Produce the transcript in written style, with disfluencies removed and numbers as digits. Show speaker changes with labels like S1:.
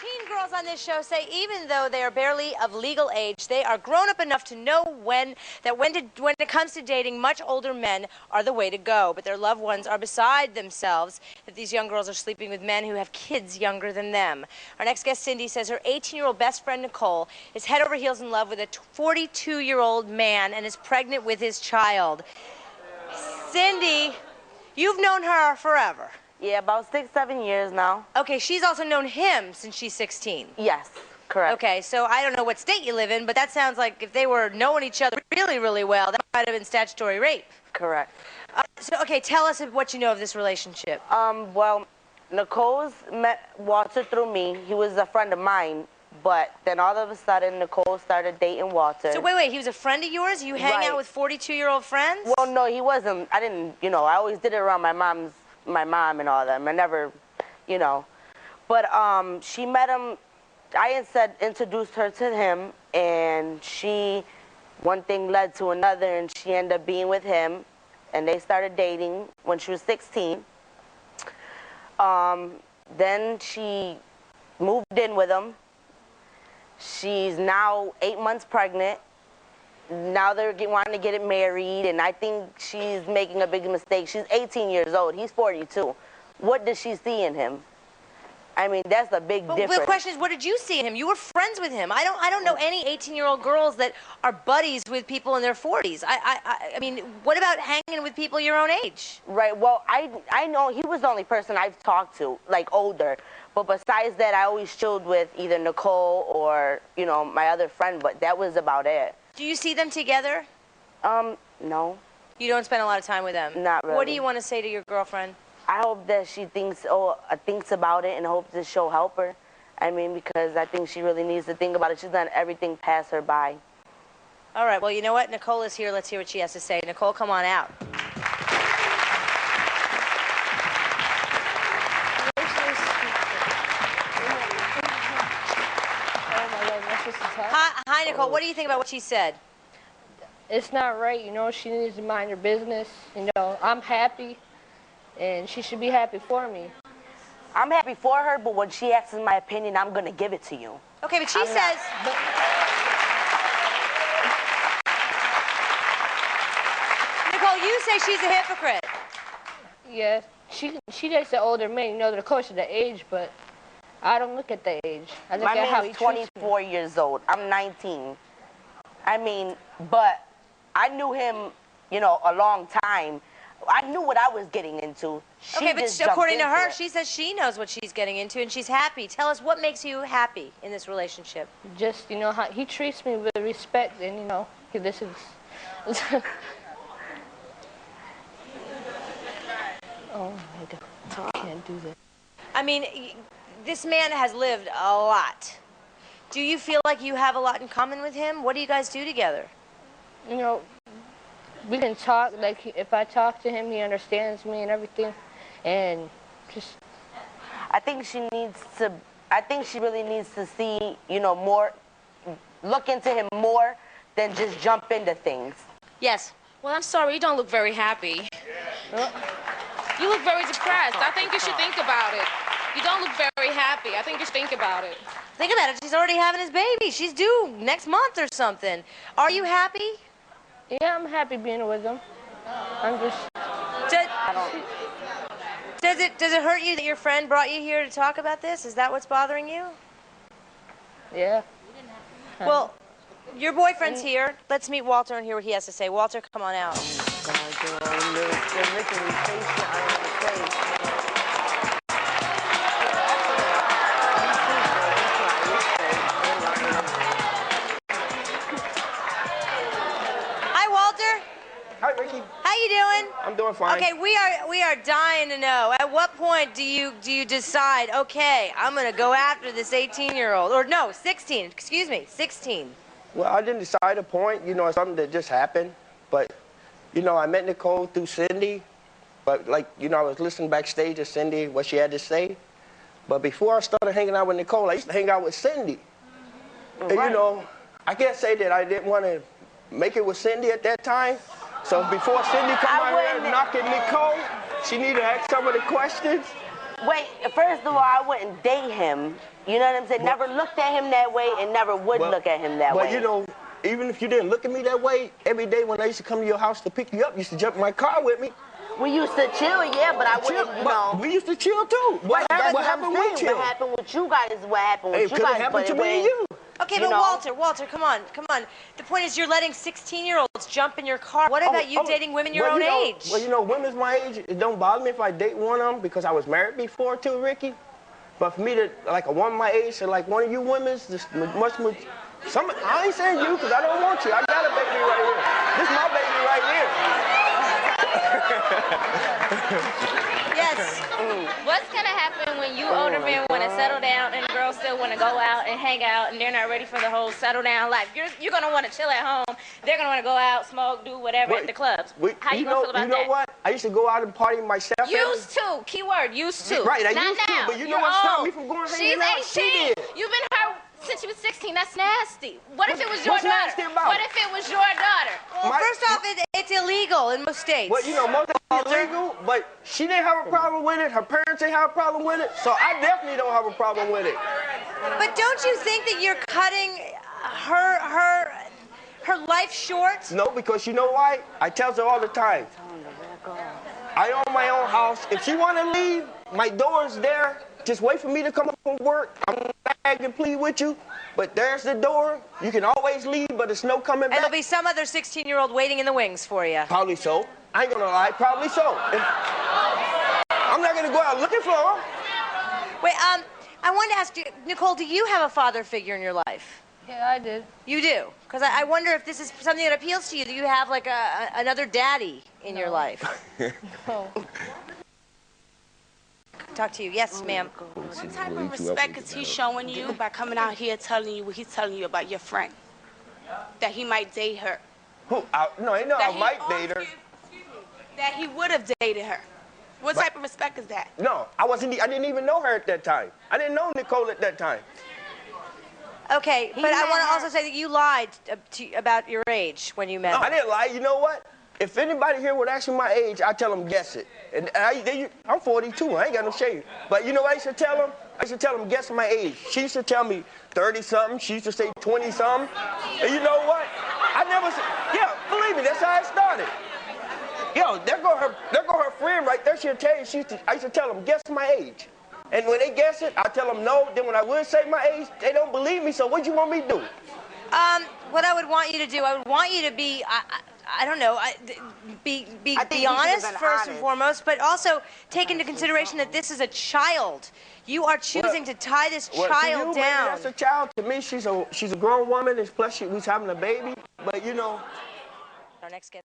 S1: Teen girls on this show say even though they are barely of legal age, they are grown up enough to know when it comes to dating, much older men are the way to go. But their loved ones are beside themselves that these young girls are sleeping with men who have kids younger than them. Our next guest, Cindy, says her 18-year-old best friend, Nicole, is head over heels in love with a 42-year-old man and is pregnant with his child. Cindy, you've known her forever.
S2: Yeah, about 6, 7 years now.
S1: Okay, she's also known him since she's 16.
S2: Yes, correct.
S1: Okay, so I don't know what state you live in, but that sounds like if they were knowing each other really, really well, that might have been statutory rape.
S2: Correct.
S1: Okay, tell us what you know of this relationship.
S2: Well, Nicole's met Walter through me. He was a friend of mine, but then all of a sudden, Nicole started dating Walter.
S1: So wait, he was a friend of yours? You hang out with 42-year-old friends?
S2: Well, no, he wasn't. I didn't, I always did it around my mom and all them. I never, But she met him. I introduced her to him, and one thing led to another, and she ended up being with him, and they started dating when she was 16. Then she moved in with him. She's now 8 months pregnant. Now they're wanting to get it married, and I think she's making a big mistake. She's 18 years old. He's 42. What does she see in him? I mean, that's a big difference.
S1: The question is, what did you see in him? You were friends with him. I don't know any 18-year-old girls that are buddies with people in their 40s. I mean, what about hanging with people your own age?
S2: Right. Well, I know he was the only person I've talked to, like older. But besides that, I always chilled with either Nicole or, my other friend, but that was about it.
S1: Do you see them together?
S2: No.
S1: You don't spend a lot of time with them?
S2: Not really.
S1: What do you want to say to your girlfriend?
S2: I hope that she thinks about it and hope that she'll help her. I mean, because I think she really needs to think about it. She's done everything pass her by.
S1: All right, well, you know what? Nicole is here. Let's hear what she has to say. Nicole, come on out. Hi, Nicole. What do you think about what she said?
S3: It's not right, she needs to mind her business. I'm happy, and she should be happy for me.
S2: I'm happy for her, but when she asks my opinion, I'm going to give it to you.
S1: Okay, but she says... Nicole, you say she's a hypocrite.
S3: Yeah, she dates the older men, they're closer to age, but I don't look at the age. I look at how he treats me.
S2: 24 years old. I'm 19. I mean, but I knew him, a long time. I knew what I was getting into.
S1: Okay, but according to her, she says she knows what she's getting into and she's happy. Tell us, what makes you happy in this relationship?
S3: Just, how he treats me with respect and, he listens. Oh, I can't do that. I mean, this man has lived a lot. Do you feel like you have a lot in common with him? What do you guys do together? We can talk. Like, if I talk to him, he understands me and everything. And just...
S2: I think she really needs to see, more, look into him more than just jump into things.
S1: Yes.
S4: Well, I'm sorry, you don't look very happy. You look very depressed. I think you should think about it. You don't look very happy. I think you should think about it.
S1: Think about it. She's already having his baby. She's due next month or something. Are you happy?
S3: Yeah, I'm happy being with him. I'm just...
S1: Does it hurt you that your friend brought you here to talk about this? Is that what's bothering you?
S3: Yeah.
S1: Well, your boyfriend's here. Let's meet Walter and hear what he has to say. Walter, come on out.
S5: Hi, Ricky.
S1: How you doing?
S5: I'm doing fine.
S1: Okay, we are dying to know. At what point do you decide, okay, I'm gonna go after this 18-year-old, or no, 16? Excuse me, 16.
S5: Well, I didn't decide a point. It's something that just happened. But I met Nicole through Cindy. But I was listening backstage to Cindy what she had to say. But before I started hanging out with Nicole, I used to hang out with Cindy.
S2: Right.
S5: And I can't say that I didn't want to make it with Cindy at that time. So before Cindy come out here knocking Nicole, she needed to ask some of the questions.
S2: Wait, first of all, I wouldn't date him. You know what I'm saying? Never looked at him that way and never would look at him that way.
S5: But you know, even if you didn't look at me that way, every day when I used to come to your house to pick you up, you used to jump in my car with me.
S2: We used to chill, yeah, but I wouldn't, you know.
S5: We used to chill too. What happened with you?
S2: What happened with you guys is what happened with you guys.
S5: It happened to me and you.
S1: Okay, but Walter, come on. The point is you're letting 16-year-olds jump in your car. What about you dating women your own age?
S5: Well, you know, women's my age, it don't bother me if I date one of them because I was married before too, Ricky. But for me to, like a woman my age, so like one of you women's, just much, I ain't saying you because I don't want you. I got a baby right here. This is my baby right here.
S1: Yes.
S4: What's gonna happen when you older men want to settle down and girls still want to go out and hang out and they're not ready for the whole settle down life? You're gonna want to chill at home. They're gonna want to go out, smoke, do whatever at the clubs. How you gonna feel about that?
S5: You know what? I used to go out and party myself.
S4: Used to. Keyword. Used to.
S5: Right. I
S4: not
S5: used
S4: now.
S5: to. But you know what stopped me from going hanging out?
S4: She's 18. You've been her since she was 16. That's nasty. What if it was your daughter? What if it was your daughter?
S1: Well, first off, it's illegal in most states.
S5: Well, you know, most of it's illegal, but she didn't have a problem with it. Her parents didn't have a problem with it. So I definitely don't have a problem with it.
S1: But don't you think that you're cutting her life short?
S5: No, because you know why? I tell her all the time. I own my own house. If she want to leave, my door's there. Just wait for me to come from work. I'm gonna beg and plead with you, but there's the door. You can always leave, but it's no coming back.
S1: And there'll be some other 16-year-old waiting in the wings for you.
S5: Probably so. I ain't gonna lie, probably so. I'm not gonna go out looking for her.
S1: Wait, I wanted to ask you, Nicole, do you have a father figure in your life?
S3: Yeah, I did.
S1: You do? Because I wonder if this is something that appeals to you, that you have like another daddy in your life.
S3: No.
S1: Talk to you. Yes, ma'am.
S6: What type of respect is he showing you by coming out here telling you what he's telling you about your friend? That he might date her.
S5: Who? No, I know I might date her.
S6: Excuse me. That he would have dated her. What type of respect is that?
S5: No, I didn't even know her at that time. I didn't know Nicole at that time.
S1: Okay, but I want to also say that you lied about your age when you met
S5: No,
S1: her.
S5: I didn't lie. You know what? If anybody here would ask me my age, I tell them guess it. And I'm 42. I ain't got no shame. But you know what I used to tell them? I used to tell them guess my age. She used to tell me 30-something. She used to say 20-something. And you know what? I never said, yeah, believe me, that's how it started. Yo, there go her friend right there. She'll tell you. I used to tell them guess my age. And when they guess it, I tell them no. Then when I would say my age, they don't believe me. So what you want me to do?
S1: What I would want you to do, I would want you to be, I don't know, be honest first and foremost, but also take into consideration that this is a child. You are choosing to tie this child down.
S5: Maybe that's a child. To me, she's a grown woman, and plus we's having a baby. But you know.
S1: Our next guest.